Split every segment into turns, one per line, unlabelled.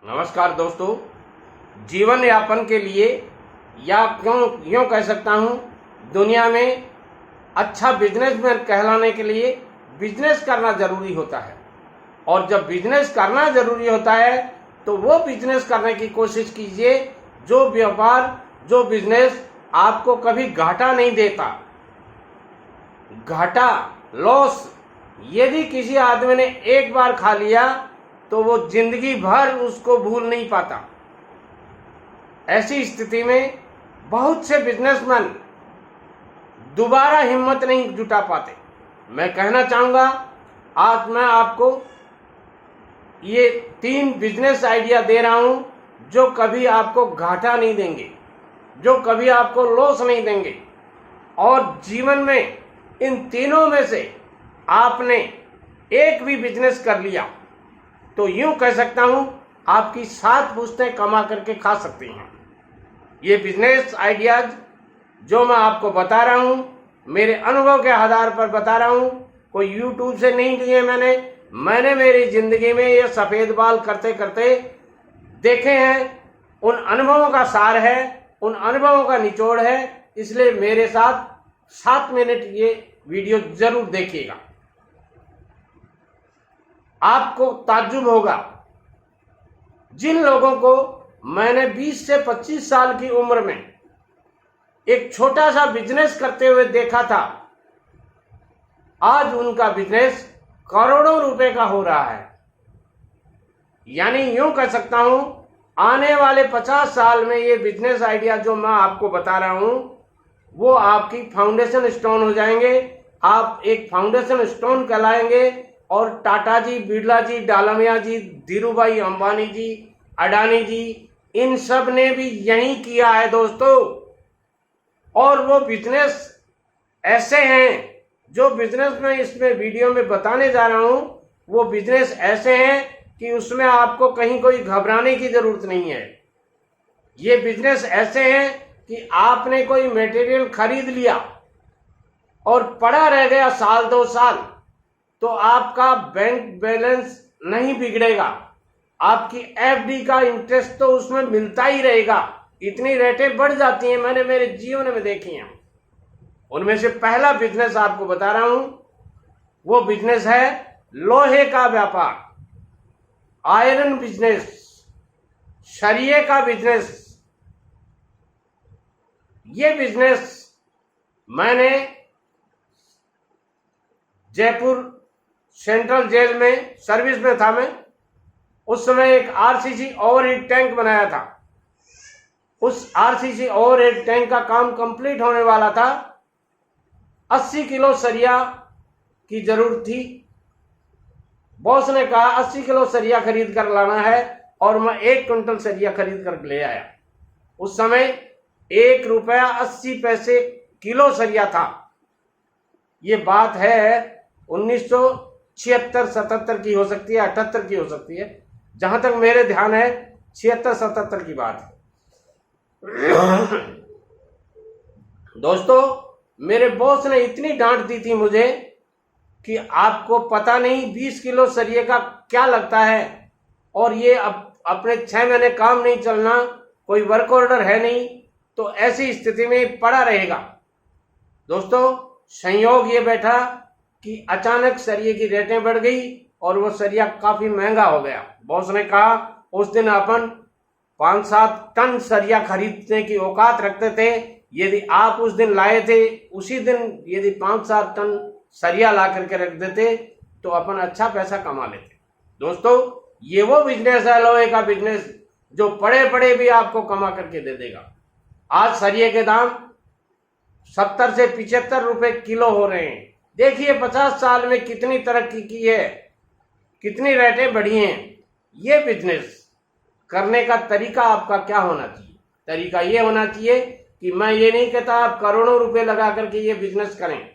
नमस्कार दोस्तों, जीवन यापन के लिए या यूँ कह सकता हूँ दुनिया में अच्छा बिजनेसमैन कहलाने के लिए बिजनेस करना ज़रूरी होता है। और जब बिजनेस करना ज़रूरी होता है तो वो बिजनेस करने की कोशिश कीजिए जो व्यापार, जो बिजनेस आपको कभी घाटा नहीं देता। घाटा, लॉस यदि किसी आदमी ने एक बार खा लिया तो वो जिंदगी भर उसको भूल नहीं पाता। ऐसी स्थिति में बहुत से बिजनेसमैन दोबारा हिम्मत नहीं जुटा पाते। मैं कहना चाहूँगा, आज मैं आपको ये 3 बिजनेस आइडिया दे रहा हूँ जो कभी आपको घाटा नहीं देंगे, जो कभी आपको लॉस नहीं देंगे। और जीवन में इन तीनों में से आपने एक भी बिजनेस कर लिया तो यूं कह सकता हूं आपकी 7 पुश्तें कमा करके खा सकती हैं। ये बिजनेस आइडियाज जो मैं आपको बता रहा हूं मेरे अनुभव के आधार पर बता रहा हूं, कोई यूट्यूब से नहीं लिए मैंने मेरी जिंदगी में ये सफ़ेद बाल करते करते देखे हैं। उन अनुभवों का सार है, उन अनुभवों का निचोड़ है। इसलिए मेरे साथ 7 मिनट ये वीडियो जरूर देखिएगा। आपको ताज्जुब होगा, जिन लोगों को मैंने 20 से 25 साल की उम्र में एक छोटा सा बिजनेस करते हुए देखा था, आज उनका बिजनेस करोड़ों रुपए का हो रहा है। यानी यूं कह सकता हूं आने वाले 50 साल में ये बिजनेस आइडिया जो मैं आपको बता रहा हूं वो आपकी फाउंडेशन स्टोन हो जाएंगे। आप एक फाउंडेशन स्टोन कहलाएंगे। और टाटा जी, बिरला जी, डालमिया जी, धीरूभाई अंबानी जी, अडानी जी, इन सब ने भी यही किया है दोस्तों। और वो बिजनेस ऐसे हैं, जो बिजनेस में इसमें वीडियो में बताने जा रहा हूं वो बिजनेस ऐसे हैं कि उसमें आपको कहीं कोई घबराने की जरूरत नहीं है। ये बिजनेस ऐसे हैं कि आपने कोई मटेरियल खरीद लिया और पड़ा रह गया साल 2 साल तो आपका बैंक बैलेंस नहीं बिगड़ेगा, आपकी एफडी का इंटरेस्ट तो उसमें मिलता ही रहेगा। इतनी रेटें बढ़ जाती हैं, मैंने मेरे जीवन में देखी हैं। उनमें से पहला बिजनेस आपको बता रहा हूं, वो बिजनेस है लोहे का व्यापार, आयरन बिजनेस, सरिये का बिजनेस। ये बिजनेस मैंने जयपुर सेंट्रल जेल में सर्विस में था। मैं उस समय एक आरसीसी ओवरहेड टैंक बनाया था। उस आरसीसी ओवरहेड टैंक का काम कंप्लीट होने वाला था। 80 किलो सरिया की जरूरत थी। बॉस ने कहा 80 किलो सरिया खरीद कर लाना है और मैं 1 क्विंटल सरिया खरीद कर ले आया। उस समय ₹1.80 किलो सरिया था। ये बात है 1976-77 की हो सकती है, 78 की हो सकती है, जहां तक मेरे ध्यान है 76-77 की बात है। दोस्तों, मेरे बॉस ने इतनी डांट दी थी मुझे कि आपको पता नहीं 20 किलो सरिये का क्या लगता है और ये अपने 6 महीने काम नहीं चलना, कोई वर्क ऑर्डर है नहीं, तो ऐसी स्थिति में पड़ा रहेगा। दोस्तों, संयोग ये बैठा कि अचानक सरिये की रेटें बढ़ गई और वो सरिया काफी महंगा हो गया। बॉस ने कहा उस दिन अपन 5-7 टन सरिया खरीदने की औकात रखते थे। यदि आप उस दिन लाए थे, उसी दिन यदि 5-7 टन सरिया ला करके रख देते तो अपन अच्छा पैसा कमा लेते। दोस्तों, ये वो बिजनेस है, लोहे का बिजनेस, जो पड़े पड़े भी आपको कमा करके दे देगा। आज सरिये के दाम 70 से 75 रुपए किलो हो रहे हैं। देखिए 50 साल में कितनी तरक्की की है, कितनी रेटें बढ़ी हैं। ये बिजनेस करने का तरीका आपका क्या होना चाहिए? तरीका ये होना चाहिए कि मैं ये नहीं कहता आप करोड़ों रुपए लगा करके ये बिजनेस करें।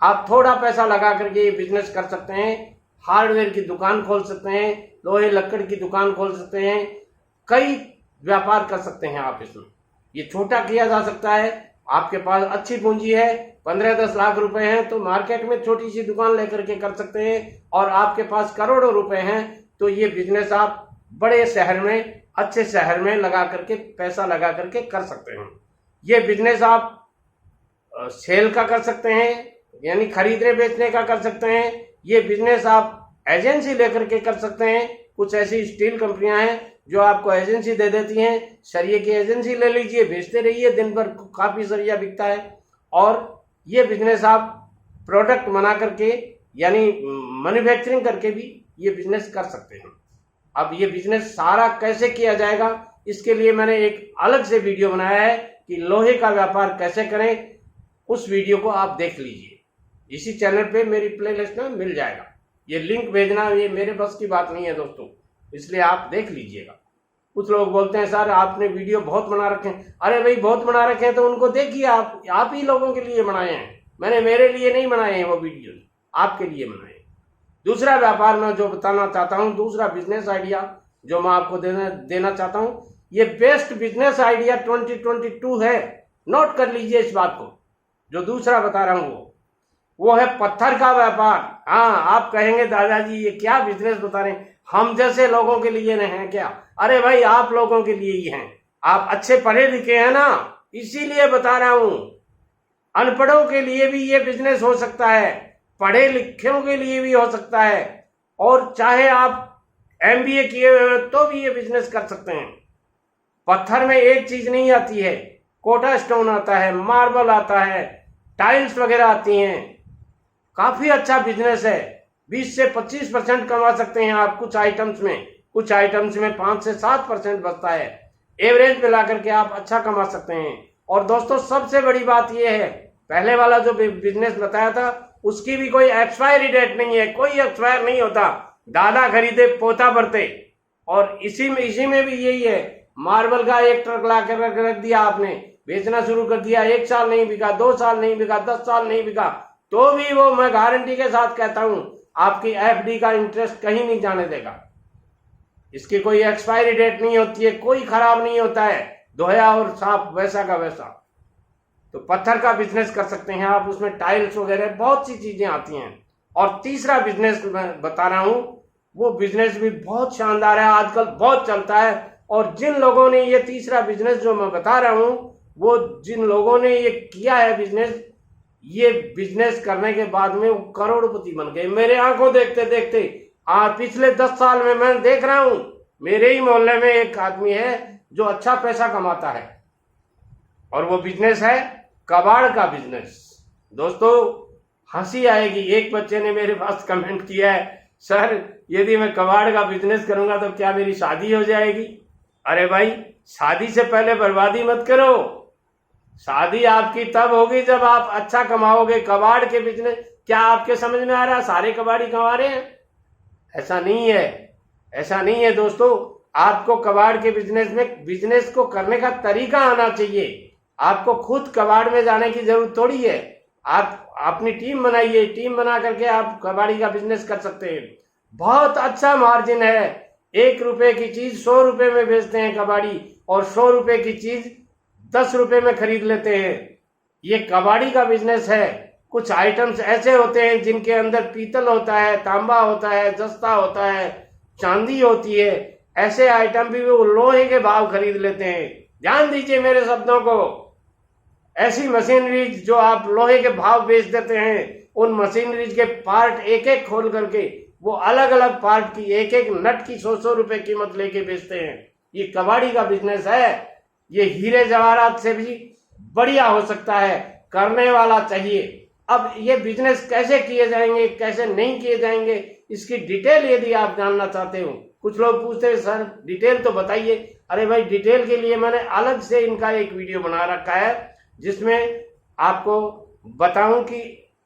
आप थोड़ा पैसा लगा करके ये बिजनेस कर सकते हैं। हार्डवेयर की दुकान खोल सकते हैं, लोहे लकड़ की दुकान खोल सकते हैं, कई व्यापार कर सकते हैं आप इसमें। ये छोटा किया जा सकता है। आपके पास अच्छी पूंजी है, 15-10 लाख रुपए हैं तो मार्केट में छोटी सी दुकान लेकर के कर सकते हैं। और आपके पास करोड़ों रुपए हैं तो ये बिजनेस आप बड़े शहर में, अच्छे शहर में लगा करके, पैसा लगा करके कर सकते हैं। ये बिजनेस आप सेल का कर सकते हैं, यानी खरीदने बेचने का कर सकते हैं। ये बिजनेस आप एजेंसी लेकर के कर सकते हैं। कुछ ऐसी स्टील कंपनियां हैं जो आपको एजेंसी दे देती हैं, सरिये की एजेंसी ले लीजिए, बेचते रहिए, दिन भर काफ़ी सरिया बिकता है। और ये बिजनेस आप प्रोडक्ट बना करके, यानी मैन्युफैक्चरिंग करके भी ये बिजनेस कर सकते हैं। अब ये बिजनेस सारा कैसे किया जाएगा, इसके लिए मैंने एक अलग से वीडियो बनाया है कि लोहे का व्यापार कैसे करें। उस वीडियो को आप देख लीजिए, इसी चैनल पे मेरी प्लेलिस्ट में मिल जाएगा। ये लिंक भेजना ये मेरे बस की बात नहीं है दोस्तों, इसलिए आप देख लीजिएगा। कुछ लोग बोलते हैं सर आपने वीडियो बहुत बना रखे हैं। अरे भाई बहुत बना रखे हैं तो उनको देखिए, आप ही लोगों के लिए बनाए हैं, मैंने मेरे लिए नहीं बनाए हैं वो वीडियो, आपके लिए बनाए हैं। दूसरा व्यापार मैं जो बताना चाहता हूँ, दूसरा बिजनेस आइडिया जो मैं आपको देना चाहता हूँ, ये बेस्ट बिजनेस आइडिया 2022 है। नोट कर लीजिए इस बात को। जो दूसरा बता रहा हूँ वो है पत्थर का व्यापार। हाँ, आप कहेंगे दादाजी ये क्या बिजनेस बता रहे हैं, हम जैसे लोगों के लिए नहीं है क्या? अरे भाई आप लोगों के लिए ही हैं, आप अच्छे पढ़े लिखे हैं ना, इसीलिए बता रहा हूं। अनपढ़ों के लिए भी ये बिजनेस हो सकता है, पढ़े लिखों के लिए भी हो सकता है, और चाहे आप MBA किए हुए हो तो भी ये बिजनेस कर सकते हैं। पत्थर में एक चीज नहीं आती है, कोटा स्टोन आता है, मार्बल आता है, टाइल्स वगैरह आती हैं। काफी अच्छा बिजनेस है, 20 से 25% कमा सकते हैं आप कुछ आइटम्स में, कुछ आइटम्स में 5 से 7% बचता है। एवरेज मिला करके आप अच्छा कमा सकते हैं। और दोस्तों सबसे बड़ी बात यह है, पहले वाला जो बिजनेस बताया था उसकी भी कोई एक्सपायरी डेट नहीं है, कोई एक्सपायर नहीं होता। दादा खरीदे पोता भरते। और इसी में भी यही है, मार्बल का एक ट्रक ला कर रख दिया आपने, बेचना शुरू कर दिया, 1 साल नहीं बिका, 2 साल नहीं बिका, 10 साल नहीं बिका, तो भी वो मैं गारंटी के साथ कहता हूं आपकी FD का इंटरेस्ट कहीं नहीं जाने देगा। इसकी कोई एक्सपायरी डेट नहीं होती है, कोई खराब नहीं होता है, धोया और साफ वैसा का वैसा। तो पत्थर का बिजनेस कर सकते हैं आप, उसमें टाइल्स वगैरह बहुत सी चीजें आती हैं। और तीसरा बिजनेस मैं बता रहा हूं, वो बिजनेस भी बहुत शानदार है, आजकल बहुत चलता है। और जिन लोगों ने ये तीसरा बिजनेस जो मैं बता रहा हूं, वो जिन लोगों ने ये किया है बिजनेस, ये बिजनेस करने के बाद में वो करोड़पति बन गए। मेरे आंखों देखते देखते पिछले 10 साल में मैं देख रहा हूं, मेरे ही मोहल्ले में एक आदमी है जो अच्छा पैसा कमाता है, और वो बिजनेस है कबाड़ का बिजनेस। दोस्तों हंसी आएगी, एक बच्चे ने मेरे पास कमेंट किया है, सर यदि मैं कबाड़ का बिजनेस करूंगा तो क्या मेरी शादी हो जाएगी? अरे भाई शादी से पहले बर्बादी मत करो, शादी आपकी तब होगी जब आप अच्छा कमाओगे। कबाड़ के बिजनेस क्या आपके समझ में आ रहा है सारे कबाड़ी कमा रहे हैं? ऐसा नहीं है, ऐसा नहीं है दोस्तों। आपको कबाड़ के बिजनेस में बिजनेस को करने का तरीका आना चाहिए। आपको खुद कबाड़ में जाने की जरूरत थोड़ी है, आप अपनी टीम बनाइए, टीम बना करके आप कबाड़ी का बिजनेस कर सकते हैं। बहुत अच्छा मार्जिन है, 1 रुपए की चीज 100 रुपए में बेचते हैं कबाड़ी, और 100 रुपए की चीज 10 रुपए में खरीद लेते हैं। ये कबाड़ी का बिजनेस है। कुछ आइटम्स ऐसे होते हैं जिनके अंदर पीतल होता है, तांबा होता है, जस्ता होता है, चांदी होती है, ऐसे आइटम भी वो लोहे के भाव खरीद लेते हैं। ध्यान दीजिए मेरे शब्दों को। ऐसी मशीनरीज जो आप लोहे के भाव बेच देते हैं, उन मशीनरीज के पार्ट एक एक खोल करके वो अलग अलग पार्ट की एक एक नट की 100 रुपए कीमत लेके बेचते हैं। ये कबाड़ी का बिजनेस है। ये हीरे जवाहरात से भी बढ़िया हो सकता है, करने वाला चाहिए। अब ये बिजनेस कैसे किए जाएंगे, कैसे नहीं किए जाएंगे, इसकी डिटेल यदि आप जानना चाहते हो, कुछ लोग पूछते हैं सर डिटेल तो बताइए। अरे भाई डिटेल के लिए मैंने अलग से इनका एक वीडियो बना रखा है, जिसमें आपको बताऊं कि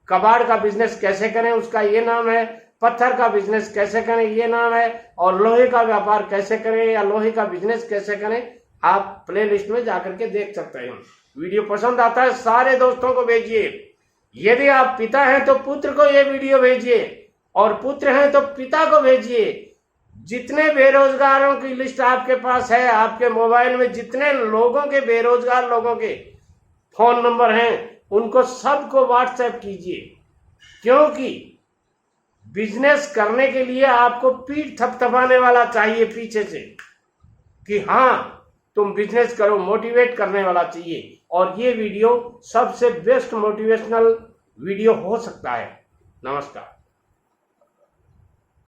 कबाड़ का बिजनेस कैसे करें, उसका ये नाम है, पत्थर का बिजनेस कैसे करें ये नाम है, और लोहे का व्यापार कैसे करें या लोहे का बिजनेस कैसे करें, आप प्लेलिस्ट में जाकर के देख सकते हैं। वीडियो पसंद आता है सारे दोस्तों को भेजिए। यदि आप पिता हैं तो पुत्र को ये वीडियो भेजिए, और पुत्र हैं तो पिता को भेजिए। जितने बेरोजगारों की लिस्ट आपके पास है, आपके मोबाइल में जितने लोगों के, बेरोजगार लोगों के फोन नंबर हैं, उनको सबको व्हाट्सएप कीजिए। क्योंकि बिजनेस करने के लिए आपको पीठ थपथपाने वाला चाहिए पीछे से कि हाँ तुम बिजनेस करो, मोटिवेट करने वाला चाहिए। और ये वीडियो सबसे बेस्ट मोटिवेशनल वीडियो हो सकता है। नमस्कार।